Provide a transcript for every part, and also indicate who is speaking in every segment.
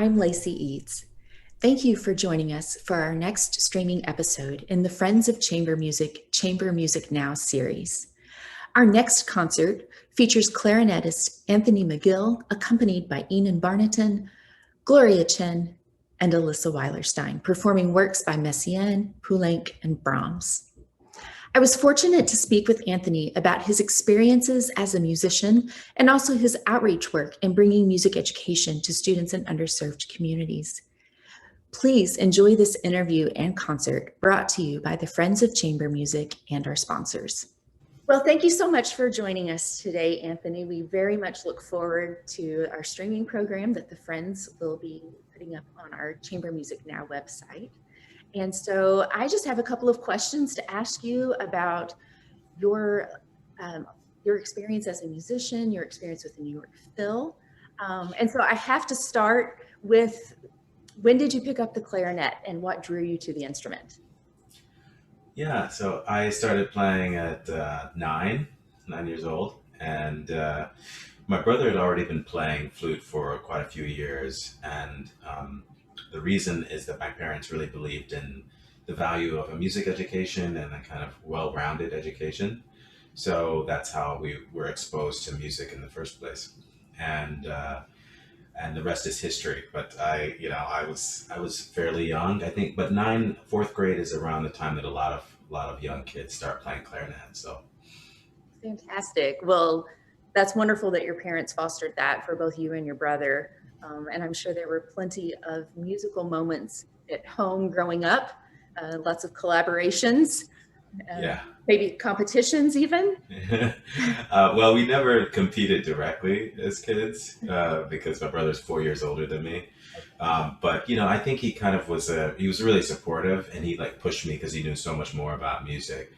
Speaker 1: I'm Lacey Eads. Thank you for joining us for our next streaming episode in the Friends of Chamber Music Now series. Our next concert features clarinetist Anthony McGill, accompanied by Inon Barnatan, Gloria, Chien, and Alisa Weilerstein, performing works by MESSIAEN, POULENC, and BRAHMS. I was fortunate to speak with Anthony about his experiences as a musician and also his outreach work in bringing music education to students in underserved communities. Please enjoy this interview and concert brought to you by the Friends of Chamber Music and our sponsors. Well, thank you so much for joining us today, Anthony. We very much look forward to our streaming program that the Friends will be putting up on our Chamber Music Now website. And so I just have a couple of questions to ask you about your experience as a musician, your experience with the New York Phil. And so I have to start with, when did you pick up the clarinet and what drew you to the instrument?
Speaker 2: Yeah, so I started playing at 9 years old, and my brother had already been playing flute for quite a few years, and the reason is that my parents really believed in the value of a music education and a kind of well-rounded education. So that's how we were exposed to music in the first place, and the rest is history. But I was fairly young, I think. But fourth grade is around the time that a lot of young kids start playing clarinet. So
Speaker 1: fantastic. Well, that's wonderful that your parents fostered that for both you and your brother. And I'm sure there were plenty of musical moments at home growing up, lots of collaborations,
Speaker 2: yeah.
Speaker 1: maybe competitions even.
Speaker 2: Well, we never competed directly as kids because my brother's 4 years older than me. But I think he kind of he was really supportive, and he like pushed me because he knew so much more about music.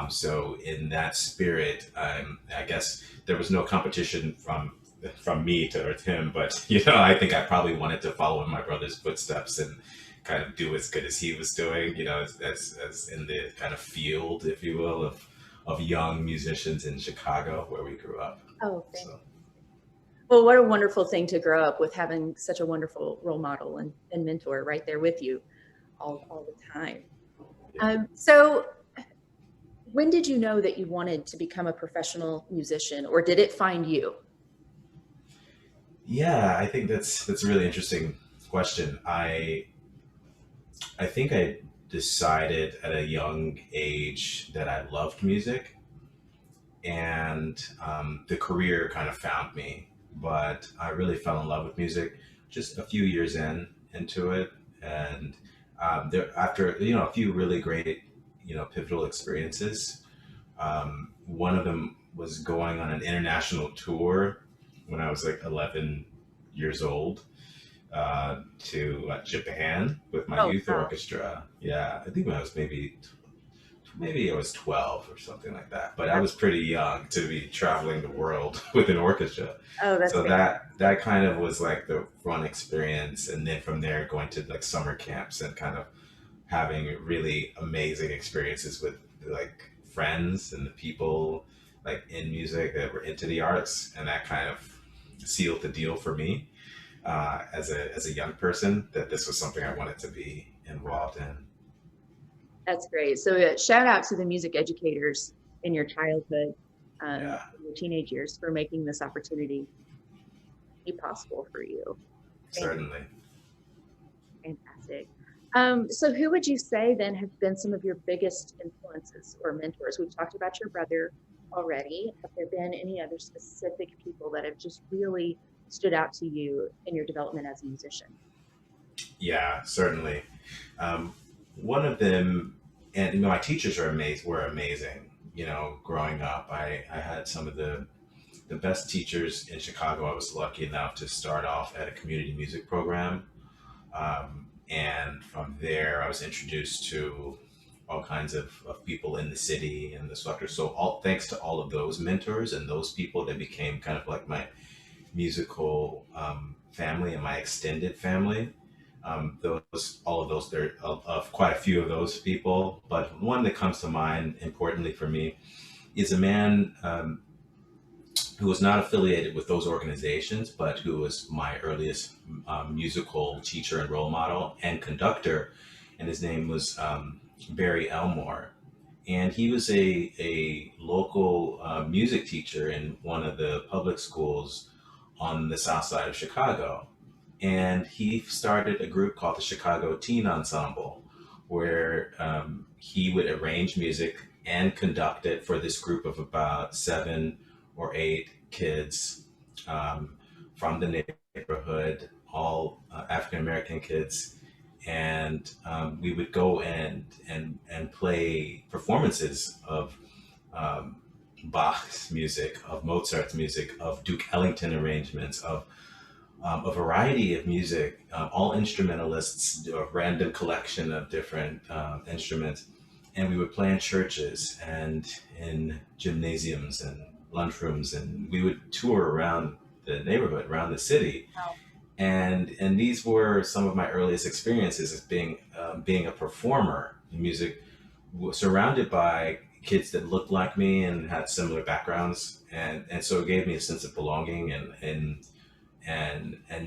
Speaker 2: So in that spirit, I guess there was no competition from me towards him, but I think I probably wanted to follow in my brother's footsteps and kind of do as good as he was doing, as in the kind of field, if you will, of young musicians in Chicago where we grew up.
Speaker 1: Oh, thank you. Well, what a wonderful thing to grow up with, having such a wonderful role model and mentor right there with you all the time. Yeah. So when did you know that you wanted to become a professional musician, or did it find you?
Speaker 2: Yeah, I think that's a really interesting question. I think I decided at a young age that I loved music, and the career kind of found me. But I really fell in love with music just a few years into it, and after a few really great pivotal experiences. One of them was going on an international tour when I was like 11 years old to Japan with my youth orchestra. Yeah, I think when I was maybe I was 12 or something like that. But I was pretty young to be traveling the world with an orchestra.
Speaker 1: Oh, that's
Speaker 2: so
Speaker 1: great.
Speaker 2: that kind of was like the fun experience, and then from there going to like summer camps and kind of having really amazing experiences with like friends and the people like in music that were into the arts, and that kind of sealed the deal for me as a young person that this was something I wanted to be involved in.
Speaker 1: That's great. So shout out to the music educators in your childhood, your teenage years, for making this opportunity be possible for you.
Speaker 2: Certainly.
Speaker 1: Fantastic. So who would you say then have been some of your biggest influences or mentors? We've talked about your brother already. Have there been any other specific people that have just really stood out to you in your development as a musician?
Speaker 2: Yeah, certainly. One of them, and my teachers were amazing. Growing up, I had some of the best teachers in Chicago. I was lucky enough to start off at a community music program. And from there, I was introduced to all kinds of people in the city and the structure. So thanks to all of those mentors and those people that became kind of like my musical family and my extended family. All of those, there of quite a few of those people, but one that comes to mind importantly for me is a man who was not affiliated with those organizations, but who was my earliest musical teacher and role model and conductor. And his name was Barry Elmore. And he was a local music teacher in one of the public schools on the south side of Chicago. And he started a group called the Chicago Teen Ensemble, where he would arrange music and conduct it for this group of about 7 or 8 kids from the neighborhood, all African American kids. And we would go and play performances of um, Bach's music, of Mozart's music, of Duke Ellington arrangements, of a variety of music, all instrumentalists, a random collection of different instruments. And we would play in churches and in gymnasiums and lunchrooms, and we would tour around the neighborhood, around the city.
Speaker 1: Wow.
Speaker 2: And these were some of my earliest experiences as being a performer in music, surrounded by kids that looked like me and had similar backgrounds, and so it gave me a sense of belonging and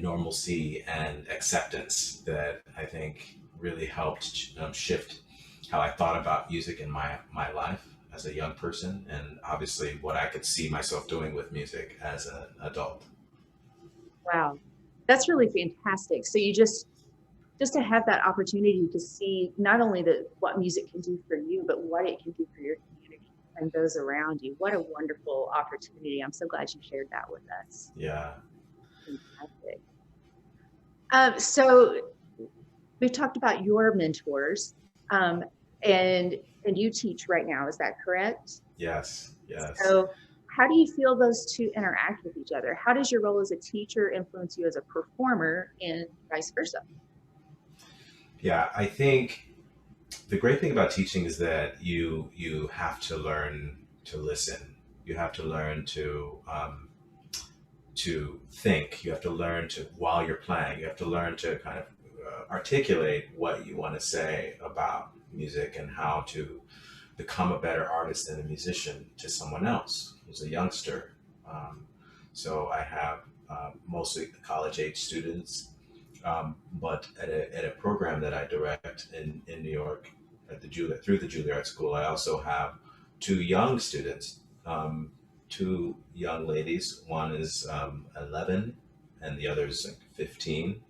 Speaker 2: normalcy and acceptance that I think really helped shift how I thought about music in my life as a young person, and obviously what I could see myself doing with music as an adult.
Speaker 1: Wow. That's really fantastic. So you just to have that opportunity to see not only what music can do for you, but what it can do for your community and those around you. What a wonderful opportunity. I'm so glad you shared that with us.
Speaker 2: Yeah.
Speaker 1: Fantastic. So we've talked about your mentors, and you teach right now. Is that correct?
Speaker 2: Yes. Yes.
Speaker 1: So how do you feel those two interact with each other? How does your role as a teacher influence you as a performer, and vice versa?
Speaker 2: Yeah, I think the great thing about teaching is that you have to learn to listen. You have to learn to think. You have to learn to, while you're playing, you have to learn to kind of articulate what you want to say about music and how to become a better artist and a musician to someone else who's a youngster. Um, so I have mostly college age students, but at a program that I direct in New York at through the Juilliard School, I also have 2 young students, um, 2 young ladies. One is 11 and the other is like 15.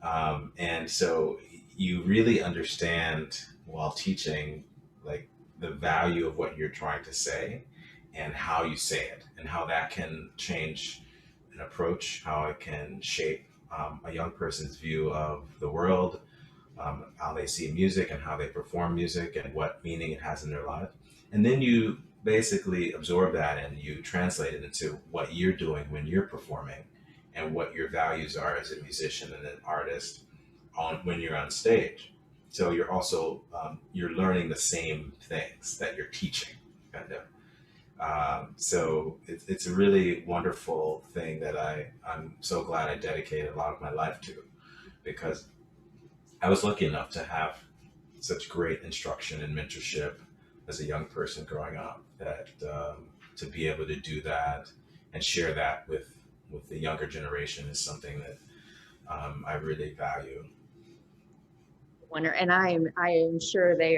Speaker 2: And so you really understand while teaching, like the value of what you're trying to say and how you say it and how that can change an approach, how it can shape a young person's view of the world, how they see music and how they perform music and what meaning it has in their life. And then you basically absorb that and you translate it into what you're doing when you're performing and what your values are as a musician and an artist on when you're on stage. So you're also you're learning the same things that you're teaching, kind of. So it's a really wonderful thing that I'm so glad I dedicated a lot of my life to, because I was lucky enough to have such great instruction and mentorship as a young person growing up, that to be able to do that and share that with the younger generation is something that I really value.
Speaker 1: Wonder, and I am sure they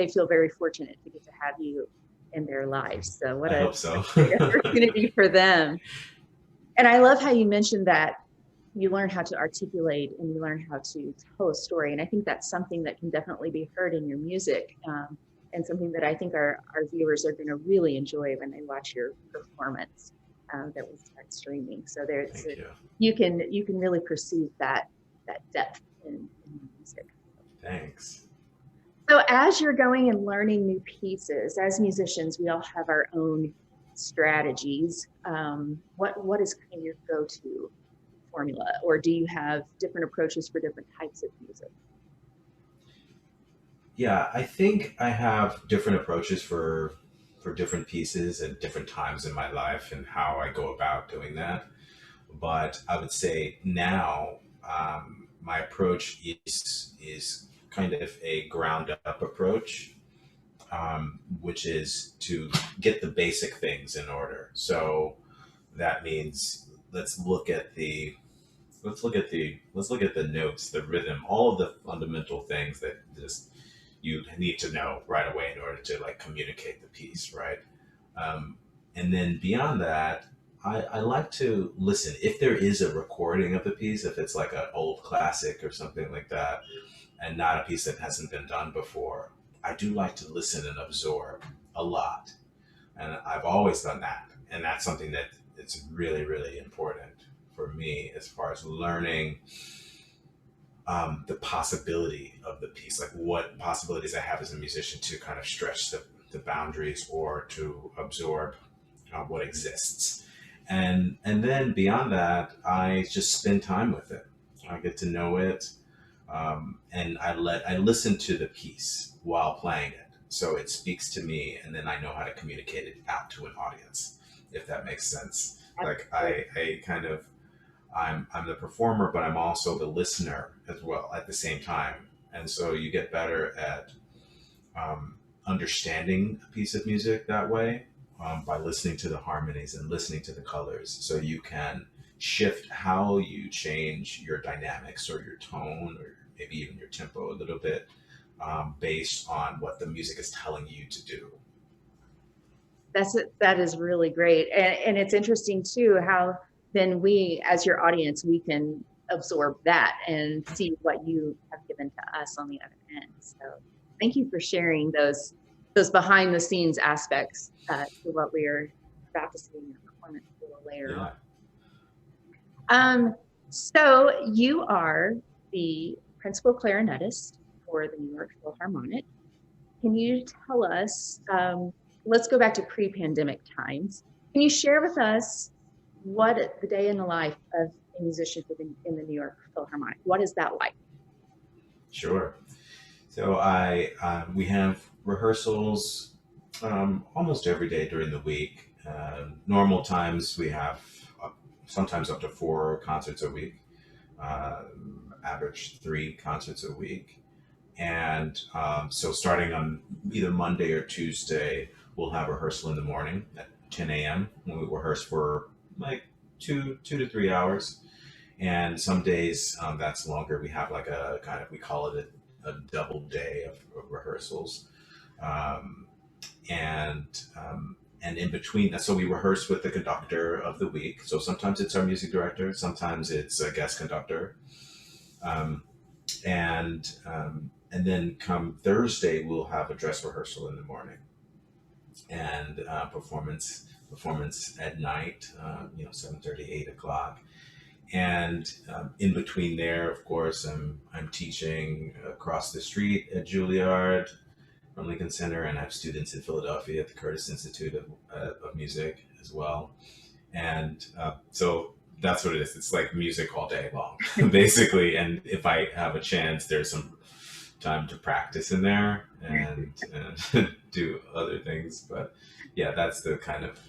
Speaker 1: feel very fortunate to get to have you in their lives. So what
Speaker 2: I
Speaker 1: a
Speaker 2: hope so.
Speaker 1: great opportunity for them. And I love how you mentioned that you learn how to articulate and you learn how to tell a story. And I think that's something that can definitely be heard in your music, and something that I think our viewers are going to really enjoy when they watch your performance that we start streaming. So
Speaker 2: Thank you.
Speaker 1: you can really perceive that depth in music.
Speaker 2: Thanks.
Speaker 1: So as you're going and learning new pieces, as musicians, we all have our own strategies. What is kind of your go-to formula, or do you have different approaches for different types of music?
Speaker 2: Yeah, I think I have different approaches for different pieces at different times in my life and how I go about doing that. But I would say now my approach is kind of a ground up approach. which is to get the basic things in order. So that means let's look at the notes, the rhythm, all of the fundamental things that just you need to know right away in order to like communicate the piece, right? Um, and then beyond that, I like to listen if there is a recording of the piece, if it's like an old classic or something like that, and not a piece that hasn't been done before. I do like to listen and absorb a lot, and I've always done that, and that's something that it's really really important for me as far as learning the possibility of the piece, like what possibilities I have as a musician to kind of stretch the boundaries or to absorb what exists. And then beyond that, I just spend time with it. I get to know it, and I listen to the piece while playing it, so it speaks to me, and then I know how to communicate it out to an audience, if that makes sense. Like I kind of I'm the performer, but I'm also the listener as well at the same time. And so you get better at understanding a piece of music that way, by listening to the harmonies and listening to the colors. So you can shift how you change your dynamics or your tone or maybe even your tempo a little bit, based on what the music is telling you to do.
Speaker 1: That is really great. And it's interesting too, how then we, as your audience, we can absorb that and see what you have given to us on the other end. So thank you for sharing those behind the scenes aspects to what we're about to see in your performance a little later on. So you are the principal clarinetist for the New York Philharmonic. Can you tell us, let's go back to pre-pandemic times. Can you share with us what the day in the life of a musician in the New York Philharmonic, what is that like?
Speaker 2: Sure. So we have rehearsals almost every day during the week. Normal times we have sometimes up to 4 concerts a week, average 3 concerts a week. And so starting on either Monday or Tuesday, we'll have rehearsal in the morning at 10 a.m. when we rehearse for like 2 to 3 hours. And some days that's longer. We have like a kind of, we call it a double day of rehearsals. Um, and and in between that, so we rehearse with the conductor of the week. So sometimes it's our music director, sometimes it's a guest conductor. Um, and then come Thursday, we'll have a dress rehearsal in the morning, and performance at night, 7:30, 8 o'clock. And in between there, of course, I'm teaching across the street at Juilliard from Lincoln Center, and I have students in Philadelphia at the Curtis Institute of Music as well. And so that's what it is. It's like music all day long, basically. And if I have a chance, there's some time to practice in there and do other things. But yeah, that's the kind of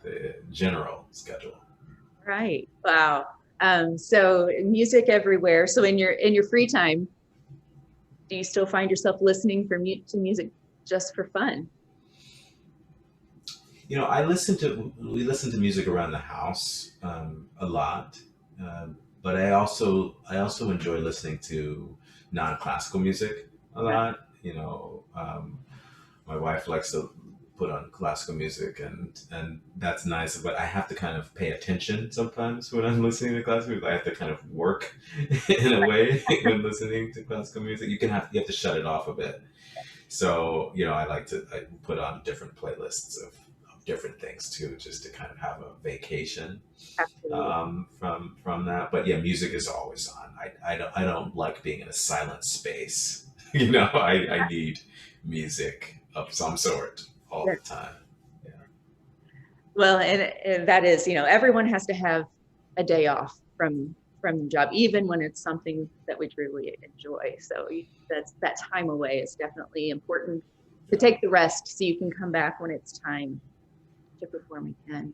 Speaker 2: the general schedule.
Speaker 1: Right. Wow. So music everywhere. So in your free time, do you still find yourself listening to music just for fun?
Speaker 2: We listen to music around the house a lot, but I also enjoy listening to non-classical music a lot. My wife likes to put on classical music, and that's nice, but I have to kind of pay attention sometimes when I'm listening to classical music. I have to kind of work in a way when listening to classical music. You have to shut it off a bit. So I put on different playlists of different things too, just to kind of have a vacation from that. But yeah, music is always on. I don't like being in a silent space. I need music of some sort all the time. Yeah.
Speaker 1: Well, and that is, everyone has to have a day off from the job, even when it's something that we truly enjoy. So that time away is definitely important to take the rest so you can come back when it's time to perform again.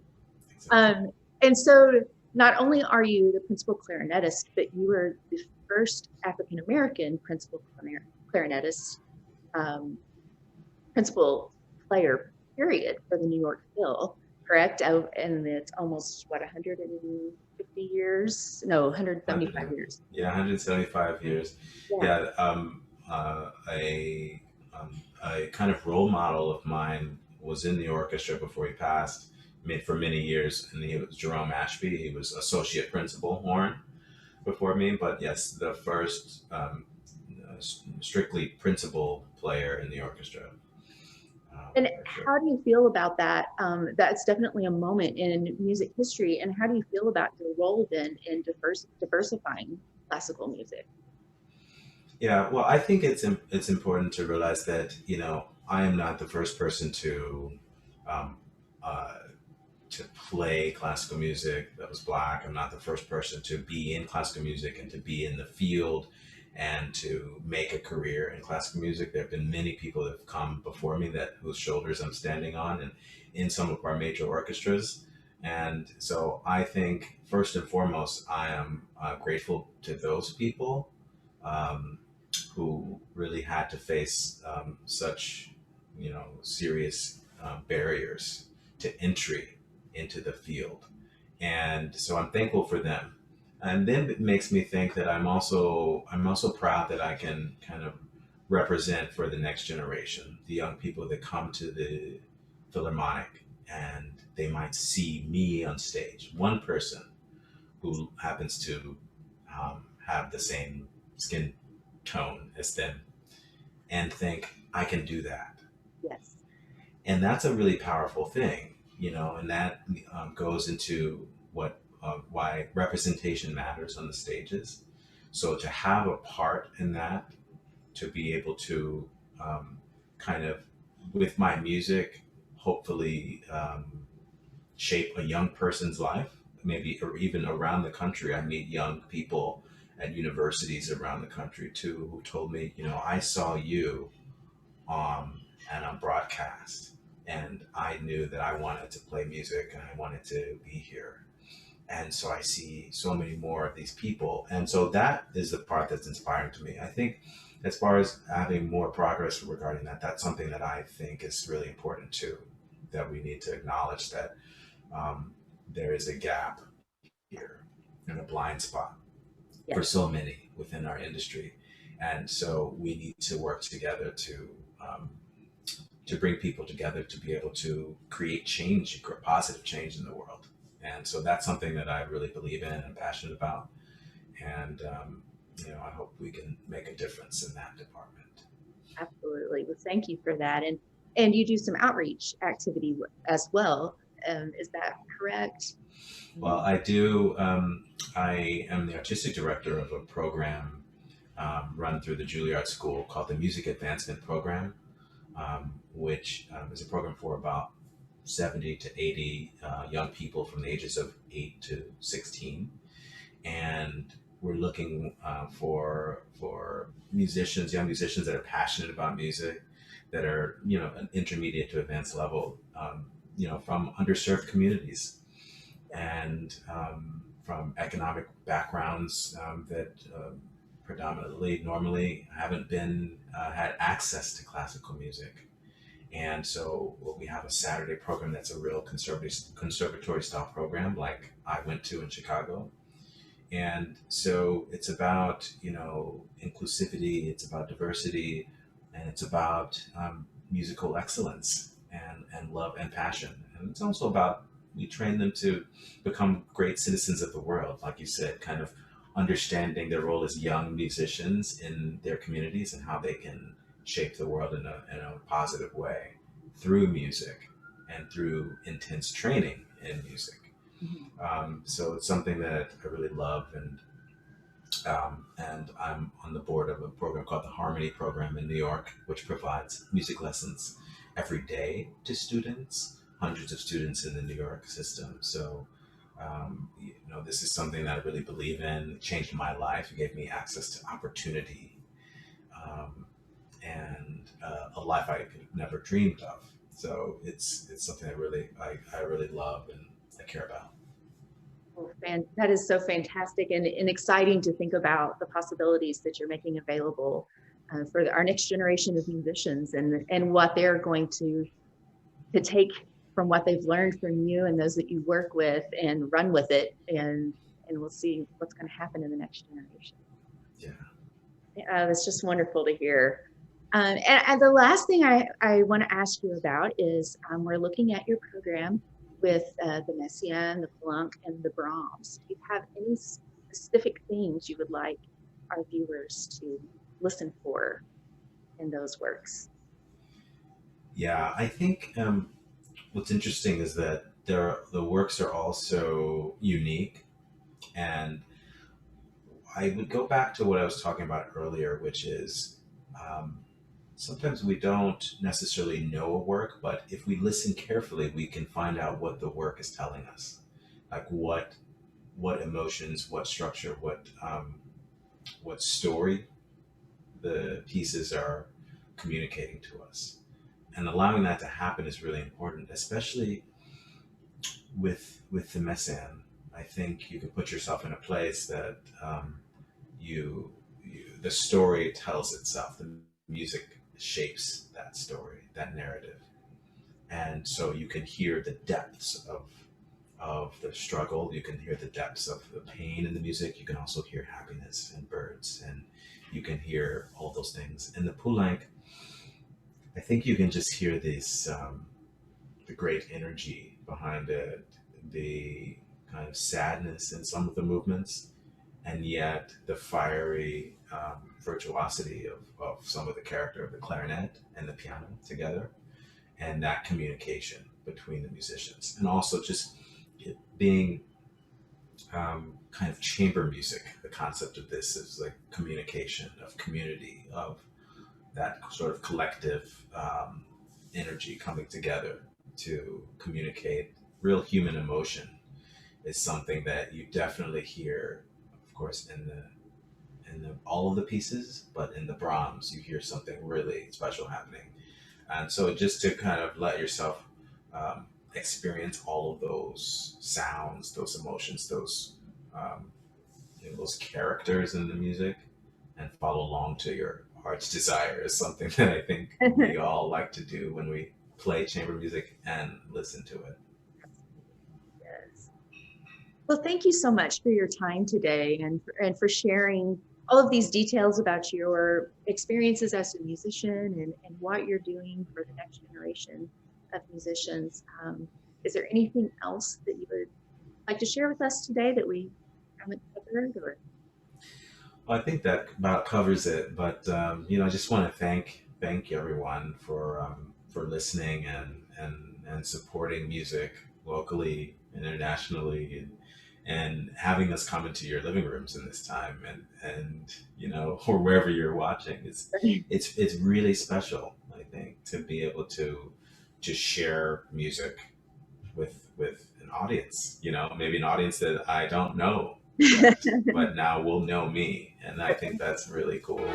Speaker 2: Exactly.
Speaker 1: And so not only are you the principal clarinetist, but you were the principal principal player, period, for the New York Phil, correct? Oh, and it's almost, what, 150 years? No, 175 years.
Speaker 2: Yeah, 175 years.
Speaker 1: Yeah.
Speaker 2: Yeah, a kind of role model of mine was in the orchestra before he passed, for many years, and he was Jerome Ashby. He was associate principal horn before me, but yes, the first strictly principal player in the orchestra.
Speaker 1: And
Speaker 2: For sure.
Speaker 1: how do you feel about that? That's definitely a moment in music history. And how do you feel about your role then in diversifying classical music?
Speaker 2: Yeah, well, I think it's important to realize that I am not the first person um, uh, to play classical music that was black. I'm not the first person to be in classical music and to be in the field and to make a career in classical music. There have been many people that have come before me that whose shoulders I'm standing on, and in some of our major orchestras. And so I think first and foremost, I am grateful to those people um, who really had to face such, serious barriers to entry into the field. And so I'm thankful for them. And then it makes me think that I'm also proud that I can kind of represent for the next generation, the young people that come to the Philharmonic and they might see me on stage, one person who happens to have the same skin tone as them, and think I can do that.
Speaker 1: Yes.
Speaker 2: And that's a really powerful thing, and that goes into why representation matters on the stages. So to have a part in that, to be able to kind of, with my music, hopefully shape a young person's life, maybe, or even around the country. I meet young people at universities around the country too who told me, I saw you on and on broadcast, and I knew that I wanted to play music and I wanted to be here. And so I see so many more of these people, and so that is the part that's inspiring to me. I think, as far as having more progress regarding that, that's something that I think is really important too. That we need to acknowledge that um, there is a gap here and a blind spot for
Speaker 1: Yes.
Speaker 2: so many within our industry, and so we need to work together um, to bring people together to be able to create change, positive change in the world. And so that's something that I really believe in and passionate about. And I hope we can make a difference in that department.
Speaker 1: Absolutely. Well, thank you for that. And you do some outreach activity as well. Is that correct?
Speaker 2: Well, I do. I am the artistic director of a program run through the Juilliard School called the Music Advancement Program, which is a program for about 70 to 80 young people from the ages of 8 to 16. And we're looking for musicians, young musicians that are passionate about music, that are an intermediate to advanced level, from underserved communities and from economic backgrounds that predominantly normally haven't been had access to classical music. And so we have a Saturday program that's a real conservatory style program, like I went to in Chicago. And so it's about inclusivity, it's about diversity, and it's about musical excellence and love and passion. And it's also about, we train them to become great citizens of the world, like you said, kind of understanding their role as young musicians in their communities and how they can shape the world in a positive way through music and through intense training in music.
Speaker 1: Mhm.
Speaker 2: So it's something that I really love, and I'm on the board of a program called the Harmony Program in New York, which provides music lessons every day to students, hundreds of students in the New York system. So, this is something that I really believe in. It changed my life. It gave me access to opportunity, um, and a life I could have never dreamed of. So it's something I really love and I care about.
Speaker 1: Oh, that is so fantastic and exciting to think about the possibilities that you're making available for our next generation of musicians, and what they're going to take from what they've learned from you and those that you work with and run with it, and we'll see what's going to happen in the next generation.
Speaker 2: Yeah.
Speaker 1: It's just wonderful to hear. And the last thing I want to ask you about is we're looking at your program with the MESSIAEN, the POULENC, and the BRAHMS. Do you have any specific themes you would like our viewers to listen for in those works?
Speaker 2: Yeah, I think what's interesting is that the works are also unique, and I would go back to what I was talking about earlier, which is um, sometimes we don't necessarily know a work, but if we listen carefully, we can find out what the work is telling us, like what emotions, what structure, what story the pieces are communicating to us, and allowing that to happen is really important, especially with the MESSIAEN. I think you can put yourself in a place that the story tells itself. The music shapes that story, that narrative, and so you can hear the depths of the struggle. You can hear the depths of the pain in the music. You can also hear happiness and birds, and you can hear all those things. In the POULENC, I think you can just hear this the great energy behind it, the kind of sadness in some of the movements, and yet the fiery virtuosity of some of the character of the clarinet and the piano together, and that communication between the musicians, and also just it being kind of chamber music. The concept of this is like communication, of community, of that sort of collective energy coming together to communicate real human emotion is something that you definitely hear, of course, in all of the pieces, but in the Brahms, you hear something really special happening. And so just to kind of let yourself experience all of those sounds, those emotions, um, those characters in the music, and follow along to your heart's desire is something that I think we all like to do when we play chamber music and listen to it.
Speaker 1: Yes. Well, thank you so much for your time today, and for sharing all of these details about your experiences as a musician, and what you're doing for the next generation of musicians. Is there anything else that you would like to share with us today that we haven't covered? Or
Speaker 2: Well, I think that about covers it. But I just want to thank everyone for listening and supporting music locally and internationally, and having us come into your living rooms in this time, and or wherever you're watching. It's really special, I think, to be able to share music with an audience. Maybe an audience that I don't know yet, but now will know me, and I think that's really cool.